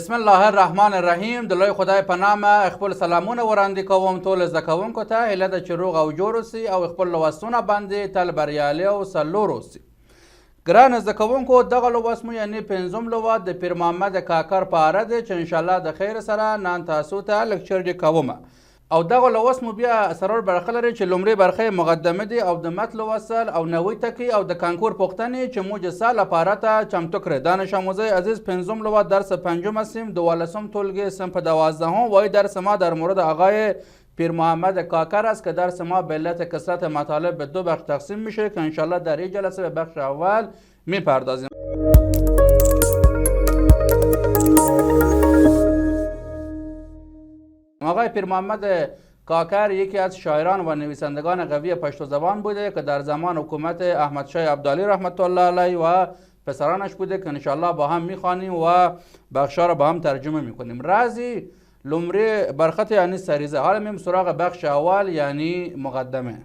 بسم الله الرحمن الرحیم. دلای خدای په نامه خپل سلامونه وړاندې کوم ټول زده کوونکو ته. هیله ده چې روغ او جوړ اوسئ او خپل لوستونه باندې تل بریالي او سرلوړي اوسئ. ګران زده کوونکو، دغه لوست مو یعنې پنځم لوست د پیر محمد کاکړ په اړه دی چې انشاءالله د خیر سره نن تاسو ته لکچر کوم. او دغه لوست مو بیا سرور برخه لري چې لومړی برخه مقدمه دی او د متن لوستل او نوی ټکي او د کانکور پوښتنې چې موږ سال لپاره ته چمتو کړی. دانش آموزای عزیز، پنځم لوست درس پنجم هستیم، 12 ټولګی صنف 12 وای درس ما در مورد آقای پیر محمد کاکر است که درس ما به علت کثرت مطالب به دو بخش تقسیم میشه که انشالله در این جلسه به بخش اول میپردازیم. آقای پیر محمد کاکر یکی از شاعران و نویسندگان قوی پشتو زبان بوده که در زمان حکومت احمد شاه ابدالی رحمت الله علیه و پسرانش بوده که انشالله با هم میخوانیم و بخشا را با هم ترجمه میکنیم. رازی لومړی برخط یعنی سریزه. حالا میم سراغ بخش اول یعنی مقدمه.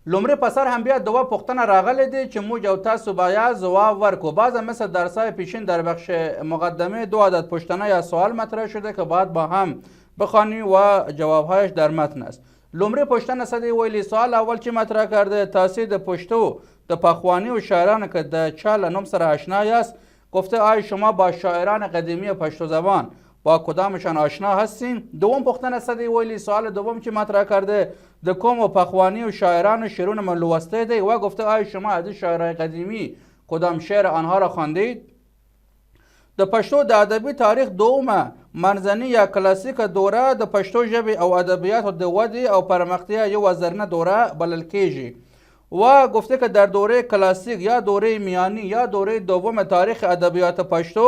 لومړی پسر هم بیا دوه پوښتنه راغلی دی چې موږ او تاسو باید ځواب ورکو. بعضا مثل درسای پیشین در بخش مقدمه 2 عدد پوښتنه یا سوال مطرح شده که باید با هم بخوانیم و جوابهایش در متن است. لومړی پوښتنه څه دی ویلي؟ سوال اول چې مطرح کرده تاسو د پښتو د پخوانی و شاعرانو که د چا له نوم سره آشنا یاست، گفته آیا شما با شاعران قدیمی پشتو زبان با کدامشان آشنا هستین؟ دوم پوښتنه څه دی ویلي؟ سوال دوم چې مطرح کرده د کوم و پخوانی و شاعران شعرون من لوسته دی و گفته آیا شما از شاعران قدیمی کدام شعر آنها را خواندید؟ د پښتو د ادبي تاریخ دومه منځني یا کلاسیک دوره د پښتو ژبې او ادبیاتو د ودې او پرمختیا یو زرینه دوره بلل کیږي و گفته که در دوره کلاسیک یا دوره میانی یا دوره دوم تاریخ ادبیات پښتو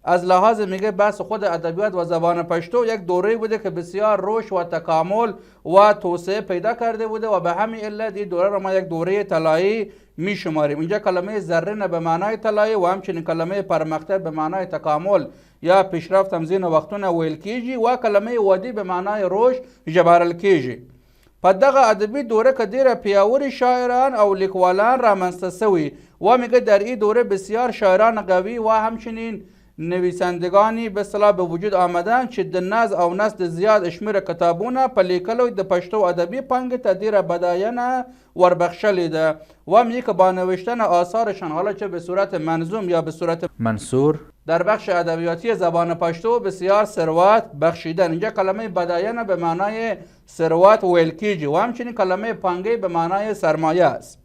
از لحاظ میگه بحث خود ادبیات و زبان پشتو یک دوره بوده که بسیار رشد و تکامل و توسعه پیدا کرده بوده و به همین علت این دوره را ما یک دوره طلایی می شماریم. اینجا کلمه زرین به معنای طلایی و همچنین کلمه پرمختر به معنای تکامل یا پیشرفت تمزین وختونه ویل کیږي و کلمه ودی به معنای رشد ژبارل کیږي. په دغه ادبي دوره کې ډیره پیاوړي شاعران او لیکوالان رامنځته سوي و میگه در این دوره بسیار شاعران قوی و همچنین نویسندگانی به اصطلاح به وجود آمدن چې د نظم او نثر زیاد شمیر کتابونه په لیکلو د پښتو ادبي پانګې ته ډیره بډاینه وربخښلې ده و میگه که با نوشتن آثارشان حالا چه به صورت منظوم یا به صورت منثور در بخش ادبیاتی زبان پشتو بسیار ثروت بخشیدن. اینجا کلمه بډاینه به معنای ثروت ویل کیږي و همچنین کلمه پانګې به معنای سرمایه است.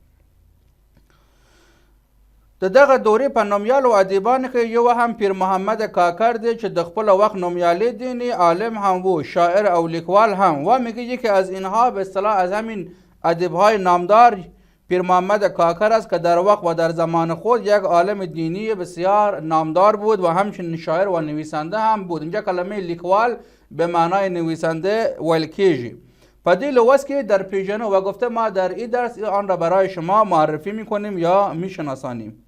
د دغه دورې په نومیالو ادیبانو کې یو هم پیر محمد کاکر دی چې د خپل وخت نومیالی دینی عالم هم و، شاعر او لیکوال هم و میگه یکی از اینها به اصطلاح از همین ادیبهای نامدار پیر محمد کاکر است که در وقت و در زمان خود یک عالم دینی بسیار نامدار بود و همچنین شاعر و نویسنده هم بود. اینجا کلمه لیکوال به معنای نویسنده ویل کیږي. په دې لوست کې در پیژنو و گفته ما در این درس آن را برای شما معرفی میکنیم یا میشناسانیم.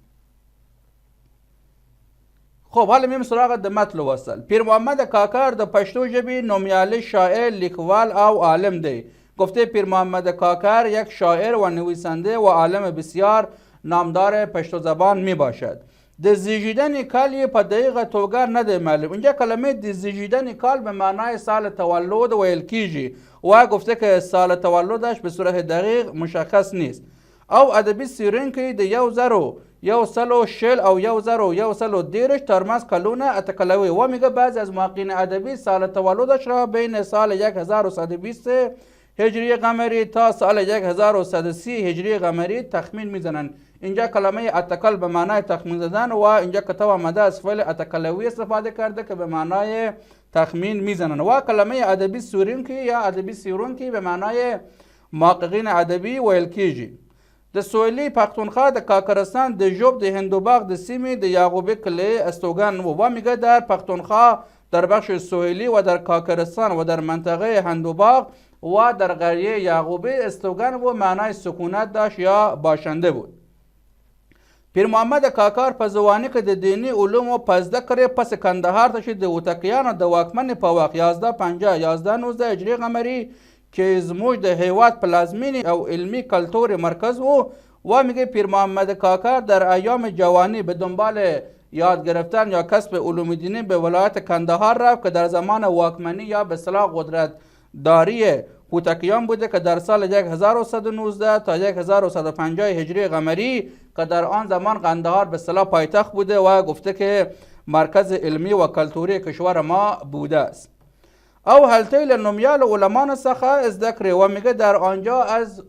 خب حالا میم سراغ د متن لوستل. پیر محمد کاکر د پښتو ژبې نومیالی شاعر، لیکوال او عالم دی. گفته پیر محمد کاکر یک شاعر و نویسنده و عالم بسیار نامدار پښتو زبان می باشد. د زیږیدن کال یې په دقیقه توګه نه دی معلوم. اینجا کلمه د زیږیدن کال به معنای سال تولد ویل کیږي و گفته که سال تولدش به صورت دقیق مشخص نیست. او ادبي څېړونکي د 1140 او 1110 ترمنځ کلونه اټکلوي و میگه بعضی از محققین ادبی سال تولدش را بین سال 1120 هجری قمری تا سال 1130 هجری قمری تخمین میزنن. اینجا کلمه اتکل به معنای تخمین زدن و اینجا کتاب آمده از فعل اتکلوی استفاده کرده که به معنای تخمین میزنن و کلمه ادبی څېړونکي یا ادبي څېړونکي به معنای محققین ادبی ویل کیږي. د سویلی پختونخوا د کاکرستان د ژوب د هندوباغ د سیمې د یعقوبی کلی استوگن و میگه در پختونخوا در بخش سویلی و در کاکرستان و در منطقه هندوباغ و در قریه یعقوبی استوگن و معنای سکونت داشت یا باشنده بود. پیر محمد کاکر په ځواني کې د دینی علومو په زده کړې پس کندهار ته چې د هوتکیانو د واکمنې په وخت 1150 1119 هجري قمري که زموږ د هیواد پلازمینی او علمی کلتور مرکز و میگه پیر محمد کاکر در ایام جوانی به دنبال یاد گرفتن یا کسب علوم دینی به ولایت کندهار رفت که در زمان واکمنی یا به اصطلاح قدرت داری هوتکیان بوده که در سال 1119 تا 1150 هجری قمری که در آن زمان قندهار به اصطلاح پایتخت بوده و گفته که مرکز علمی و کلتوری کشور ما بوده است. او هلتیل نمیال علمان سخه از ذکر و میگه در آنجا از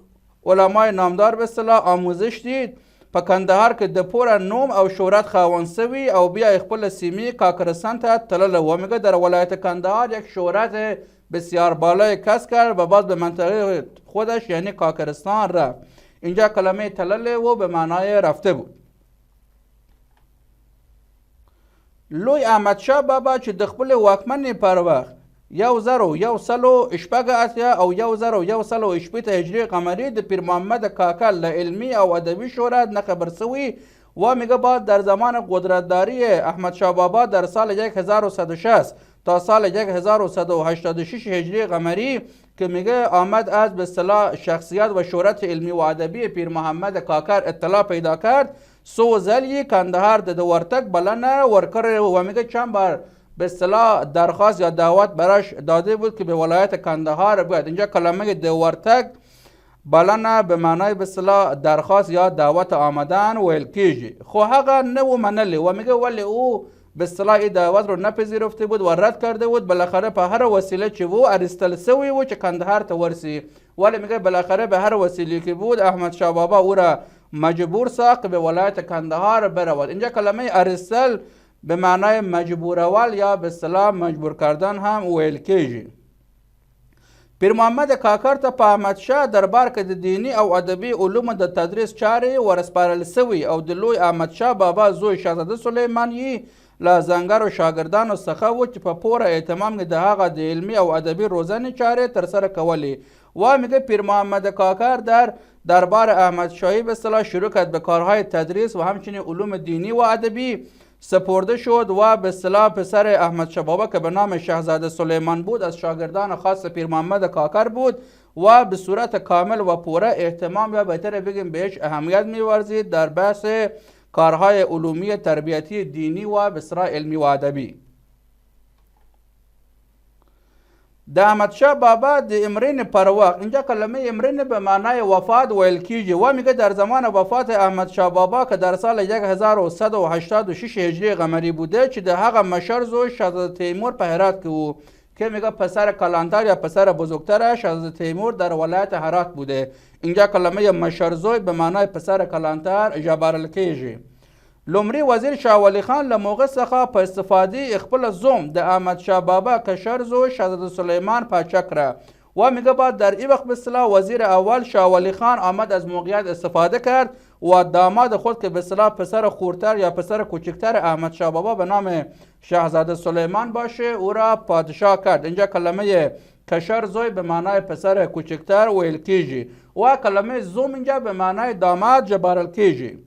علمای نامدار به اصطلاح آموزش دید په کندهار کې د پوره نوم او شهرت خاوند سوی او بیا خپل سیمه کاکرستان ته تلله و میگه در ولایت کندهار یک شهرت بسیار بالای کسب کرد و بعد به منطقه خودش یعنی کاکرستان رفت. اینجا کلمه تلله و به معنای رفته بود. لوی احمدشاه بابا چې د خپل واکمنۍ پر وخت 1180 او 1180 هجری قمری د پیر محمد کاکا له علمی او ادبی شهرت نه خبر سوی و میگه بعد در زمان قدرتداری احمدشاه بابا در سال 1160 تا سال 1186 هجری قمری که میگه آمد از به اصطلاح شخصیت و شهرت علمی و ادبی پیر محمد کاکر اطلاع پیدا کرد سو زلی کندهار د ورتک بلنه ورکر و میگه چند بار به اصطلاح درخواست یا دعوت براش داده بود که به ولایت کندهار بیاد. اینجا کلمه د ورتک بلنه به معنای به اصطلاح درخواست یا دعوت آمدن ویل کیږي خو هغه نه و منلی و میگه ولی او به اصطلاح این دعوت رو نپذیرفته بود و رد کرده بود. بالاخره په هر وسیله چې وو ارستل سوی و چې کندهار ته ورسی ولی میگه بالاخره به هر وسیله که بود احمد شاه بابا او را مجبور ساخت به ولایت کندهار برود. اینجا کلمه ارستل به معنای مجبور اول یا به اصطلاح مجبور کردن هم ویل کیږي. پیر محمد کاکر ته په احمدشاه دربار کې د دینی او ادبي علومو د تدریس چارې ورسپارل سوي او د لوی احمدشاه بابا زوی شهزاده سلیمان یې له ځانګړو شاګردانو څخه و چې په پوره اهتمام کې د هغه د علمي او ادبي روزنې چارې ترسره کولې و میگه پیر محمد کاکر در دربار احمدشاهی به اصطلاح شروع کرد به کارهای تدریس و همچنین علوم دینی و ادبی سپرده شد و به اصطلاح پسر احمدشاه بابا که به نام شهزاده سلیمان بود از شاگردان خاص پیر محمد کاکر بود و به صورت کامل و پوره اهتمام یا بهتر بگیم بهش اهمیت می‌ورزید در بحث کارهای علومی تربیتی دینی و به اصطلاح علمی و ادبی. د احمدشاه بابا د امرین پر وخت اینجا کلمه امرین به معنای وفات ویل کیږي و میگه در زمان وفات احمدشاه بابا که در سال 1186 هجری قمری بوده چې د هغه مشر زوی شهزاده تیمور په هرات کې و که میگه پسر کلانتر یا پسر بزرگتر شهزاده تیمور در ولایت هرات بوده. اینجا کلمه مشر زوی به معنای پسر کلانتر ژبارل کیږي. لومړی وزیر شاه ولی خان له موقع څخه په استفاده خپل زوم د احمدشاه بابا کشر زوی شهزاده سلیمان پاچا کړه و میگه بعد در این وقت به اصطلاح وزیر اول شاه ولی خان آمد از موقعیت استفاده کرد و داماد خود که به اصطلاح پسر خورتر یا پسر کوچکتر احمدشاه بابا به نام شهزاده سلیمان باشه او را پادشاه کرد. اینجا کلمه کشر زوی به معنای پسر کوچکتر ویل کیږي و کلمه زوم اینجا به معنای داماد جبارل کیږي.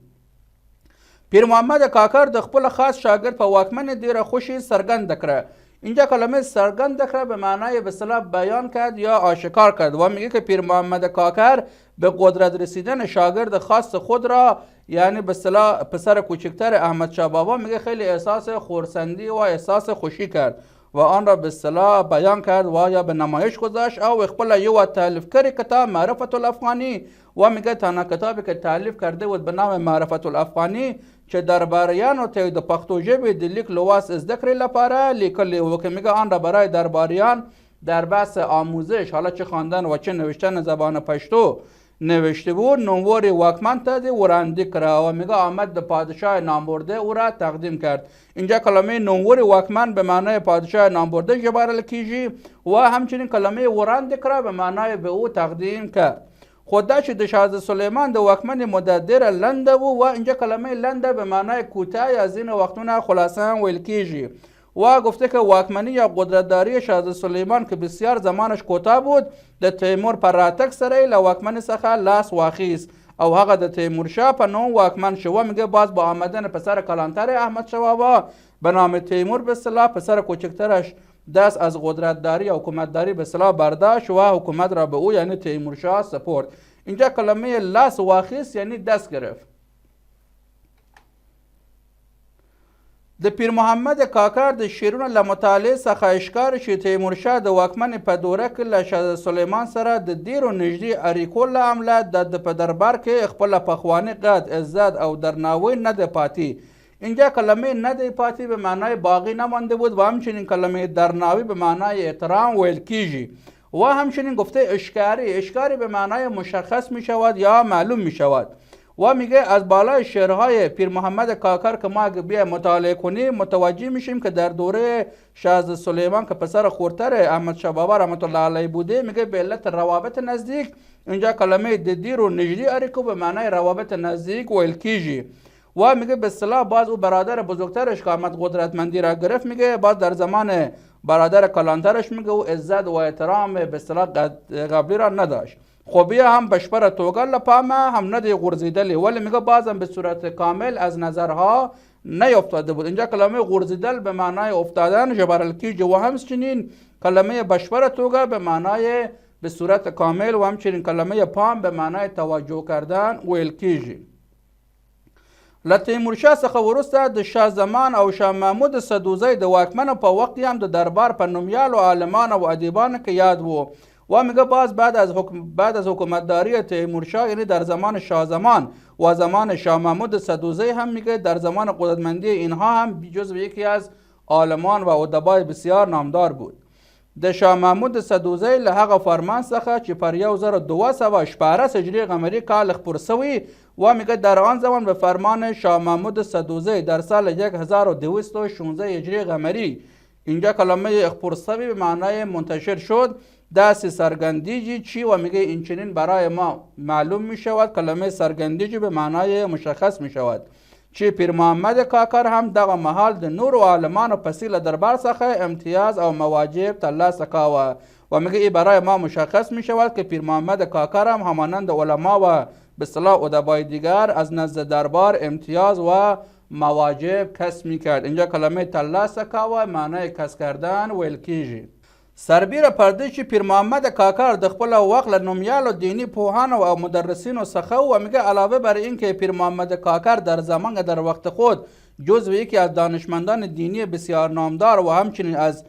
پیر محمد کاکر د خپل خاص شاگرد په واکمن ډیره خوشی سرګند کړه. اینجا کلمه سرګند کړه به معنای به اصطلاح بیان کرد یا آشکار کرد و میگه که پیر محمد کاکر به قدرت رسیدن شاگرد خاص خود را یعنی به اصطلاح پسر کوچکتر احمدشاه بابا میگه خیلی احساس خرسندی و احساس خوشی کرد و آن را به اصطلاح بیان کرد و یا به نمایش گذاشت او خپل یو تالیف کړی کتاب معرفت الافغانی و میگه تنها کتابی که تالیف کرده بود به نام معرفت الافغانی چې درباریانو ته د پښتو ژبې د لیک لوست زده کړې لپاره لیکلی و که میگه آن را برای درباریان در بحث آموزش حالا چه خواندن و چه نوشتن زبان پشتو نوشته بود نوموری واکمن ته دی وړاندې کړه و میگه آمد د پادشاه نامبرده او را تقدیم کرد. اینجا کلمه نوموری واکمن به معنای پادشاه نامبرده ژبارل کیږي و همچنین کلمه وړاندې کړه به معنای به او تقدیم کرد. خود دا چې د شهزاده سلیمان د واکمن مدت ډیره لنډه و اینجا کلمه لنډه به معنای کوتاه یا ځینې وختونه خلاصه هم ویل کیږي و گفته که واکمنی یا قدرتداری شهزاده سلیمان که بسیار زمانش کوتاه بود د تیمور پر راتګ سره له واکمن څخه لاس واخیست او هغه د تیمورشاه په نوم واکمن شو. میگه باز با آمدن پسر کلانتر احمدشاه بابا به نام تیمور به اصطلاح پسر کوچکترش دست از قدرتداری یا حکومتداری به اصطلاح برداشت و حکومت را به او یعنی تیمورشاه سپرد. اینجا کلمه لاس واخیست یعنی دست گرفت. د پیر محمد کاکر د شعرونو له مطالعې څخه ښکاري چې تیمورشاه د واکمنې په دوره کې له شاه سلیمان سره د ډېرو نږدې اړیکو له امله د په دربار کې خپله پخواني قدر عزت او درناوی نه دی پاتې. اینجا کلمه نه دی پاتې به معنای باقی نمانده بود و همچنین کلمه درناوی به معنای احترام ویل کیږي و همچنین گفته اشکاری به معنای مشخص می شود یا معلوم می شود و میگه از بالای شعرهای پیر محمد کاکر که ما بیا مطالعه کنیم متوجه میشیم که در دوره شاه سلیمان که پسر خورتر احمد شاه بابا رحمت الله علیه بوده، میگه به علت روابط نزدیک اینجا کلمه ددیر و نجدی اریکو به معنای روابط نزدیک ویل کیږي و میگه به اصطلاح باز او برادر بزرگترش که احمد قدرتمندی را گرفت، میگه باز در زمان برادر کلانترش میگه او عزت و احترام به اصطلاح قبلی را نداشت. خب هم بشپره توگه لپامه هم ندی غرزیدلی، ولی میگه بازم به صورت کامل از نظرها نیفتاده بود. اینجا کلمه غرزیدل به معنای افتادن جبرل کیږي و همچنین کلمه بشپره توگه به معنای به صورت کامل و همچنین کلمه پام به معنای توجه کردن ویل کیږي. له تیمورشاه څخه وروسته د شاه زمان او شاه محمود سدوزی د واکمنو په وخت هم د دربار په نومیالو عالمانو و ادیبانو کې یاد و میگه باز بعد از حکومتداری تیمورشاه یعنی در زمان شاه زمان و زمان شاه محمود سدوزی هم میگه در زمان قدرتمندی اینها هم جزو یکی از عالمان و ادبای بسیار نامدار بود. د شاه محمود سدوزی له هغه فرمان څخه چې پر 1214 هجری قمری کال خپور سوی و میگه در آن زمان به فرمان شاه محمود سدوزی در سال 1216 هجری قمری اینجا کلمه خپور سوی به معنای منتشر شد. دست سرگندیجی چی و میگه این چنین برای ما معلوم می شود کلمه سرگندیجی به معنای مشخص می شود چی پیر محمد کاکر هم دغه محال د نور عالمان و پسیل دربار څخه امتیاز او مواجب ترلاسه کاوه و میگه ای برای ما مشخص می شود که پیر محمد کاکر هم همانند علما و به اصطلاح ادبای دیگر از نزد دربار امتیاز و مواجب کسب می کرد. اینجا کلمه ترلاسه کاوه معنای کسب کردن ویل کیږي. سربیره پرده چې پیر محمد کاکر د خپل وخت له نومیالو دینی پوهانو او مدرسینو څخه و میگه علاوه بر اینکه پیر محمد کاکر در زمان در وقت خود جزو یکی از دانشمندان دینی بسیار نامدار و همچنین از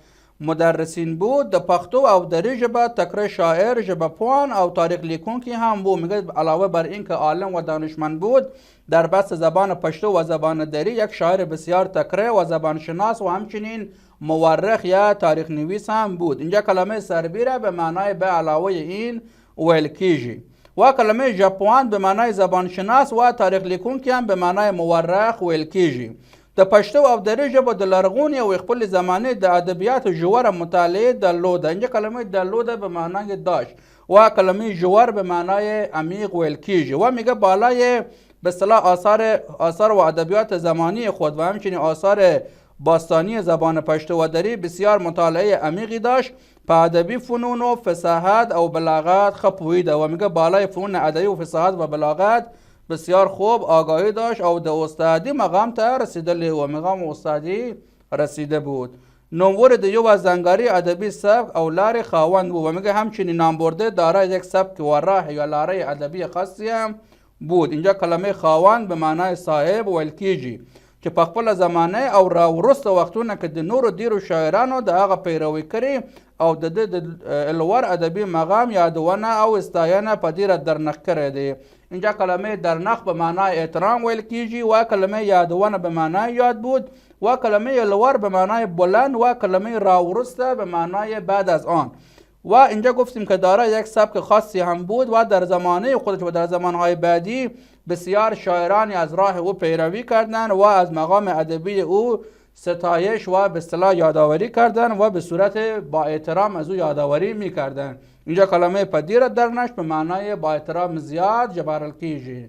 مدرسین بود، د پښتو او دری ژبه تکړه شاعر، ژبه پوهان او تاریخ لیکونکی هم بود. میگه علاوه بر اینکه عالم و دانشمند بود در بحث زبان پشتو و زبان دری یک شاعر بسیار تکړه و زبان شناس و همچنین مورخ یا تاریخ نویس هم بود. اینجا کلمه سربیره به معنای به علاوه این ویل کیږي و کلمه ژبپوهان به معنای زبان شناس و تاریخ لیکونکی هم به معنای مورخ ویل کیږي. د پښتو او دری ژبه د لرغونې او خپل زمانه د ادبیاتو ژوره مطالعه درلوده. اینجا کلمه درلوده به معنای داشت و کلمه ژور به معنای عمیق ویل کیږي و میگه بالای به اصطلاح آثار و ادبیات زمانی خود و همچنین آثار باستانی زبان پشتو و دری بسیار مطالعه عمیقی داشت. په ادبی فنون و فصاحت او بلاغت خپویده و میگه بالای فنون ادبی و فصاحت و بلاغت بسیار خوب آگاهی داشت او د استادی مقام ته رسیدلی و مقام استادی رسیده بود. نومور د یو از زنگاری ادبی سبک او لار خاوند بود و میگه همچنین نام برده دارای یک سبک و راه یا لاره ادبی خاصی هم بود. اینجا کلمه خاوند به معنای صاحب ویل کیږي چې په خپل زمانه او راوروسته وختونه کې د نورو ډیرو شاعرانو د هغه پیروي کړې او د لوړ ادبي مقام یادونه او استاینه په ډیره درنښ کړی دی. اینجا کلمه درنښ به معنای احترام ویل کیږي و کلمه یادونه به معنای یاد بود و کلمه لوړ به معنای بلند و کلمه راوروسته به معنای بعد از آن. و اینجا گفتیم که دارای یک سبک خاصی هم بود و در زمانه خودش و در زمانهای بعدی بسیار شاعرانی از راه او پیروی کردند و از مقام ادبی او ستایش و به اصطلاح یادآوری کردند و به صورت با احترام از او یادآوری میکردند. اینجا کلمه پدیر درنش به معنای با احترام زیاد جبرل کیږي.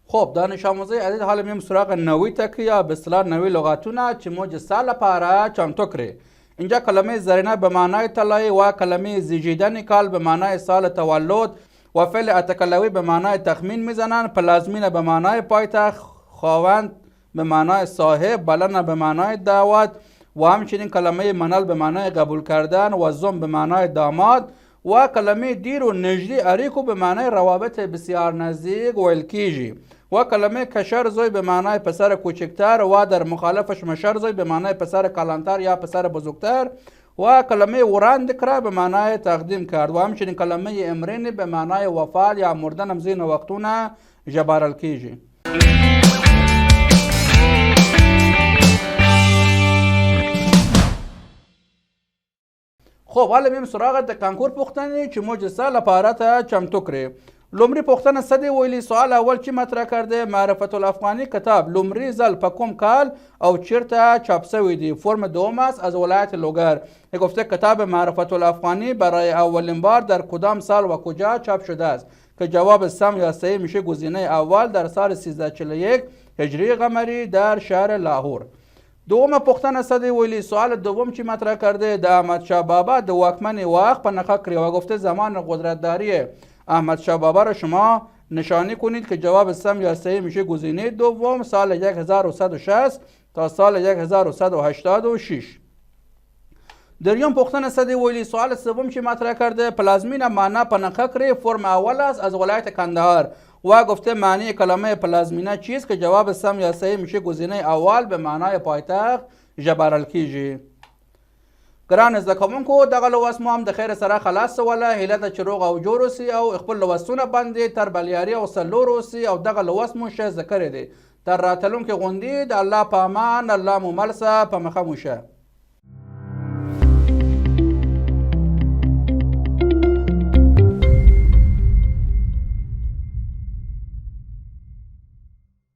خب دانش آموزای عزیز حالا میم سراغ نوی تک یا به اصطلاح نوی لغاتونه چې موږ سال لپاره چمتو کړی. اینجا کلمه زرینه به معنای طلایی و کلمه زیجیدن کال به معنای سال تولد و فعل اتکلوی به معنای تخمین میزنن. پلازمینه به معنای پایتخت، خواوند به معنای صاحب، بلنه به معنای دعوت و همچنین کلمه منال به معنای قبول کردن و زم به معنای داماد و کلمه دیر و نژدی اریکو به معنای روابط بسیار نزدیک ویل کیږي و کلمه کشر زوی به معنای پسر کوچکتر و در مخالفش مشر زوی به معنای پسر کلانتر یا پسر بزرگتر و کلمه وراند کرد به معنای تقدیم کرد و همچنین کلمه امرین به معنای وفات یا مردن هم زین وقتونه ژبارل کیږي. خب حالا میم سراغ د کانکور پوښتنې چې موږ سال لپاره ته چمتو کړې. لومړی پوښتنه څه دی ویلي؟ سوال اول چې مطرح کرده معرفت الافغانی کتاب لومړی ځل په کوم کال او چیرته چاپ شوی دی؟ فرم دوم است از ولایت لوگر. گفته کتاب معرفت الافغانی برای اولین بار در کدام سال و کجا چاپ شده است؟ که جواب سم یا صحیح میشه گزینه اول در سال 1341 هجری قمری در شهر لاهور. دومه پوښتنه څه دی ویلي؟ سوال دوم چې مطرح کرده د احمدشاه بابا د واکمنی وقت په نقه کړی و. گفته زمان قدرتداری احمدشاه بابا را شما نشانی کنید که جواب سم یا صحیح میشه گزینه دوم سال 1160 تا سال 1186. دریون پوښتنه څه دی ویلي؟ سوال سوم چې مطرح کرده پلازمینه معنا په نقه کړی فرم اول است از ولایت کندهار و گفته معنی کلمه پلازمینه چیست؟ که جواب سم یا صحیح میشه گزینه اول به معنای پایتخت ژبارل کیږي. ګران زده کوونکو دغه لوست مو هم د خیر سره خلاص سوله. هیله ده چې روغ او جوړ اوسئ او خپل لوستونه باندې تر بلیاري او سرلور اوسئ او دغه لوست مو ښه زده کړی دی. تر راتلونکي غونډې د الله په امان، الله مو مل شه، په مخه مو شه.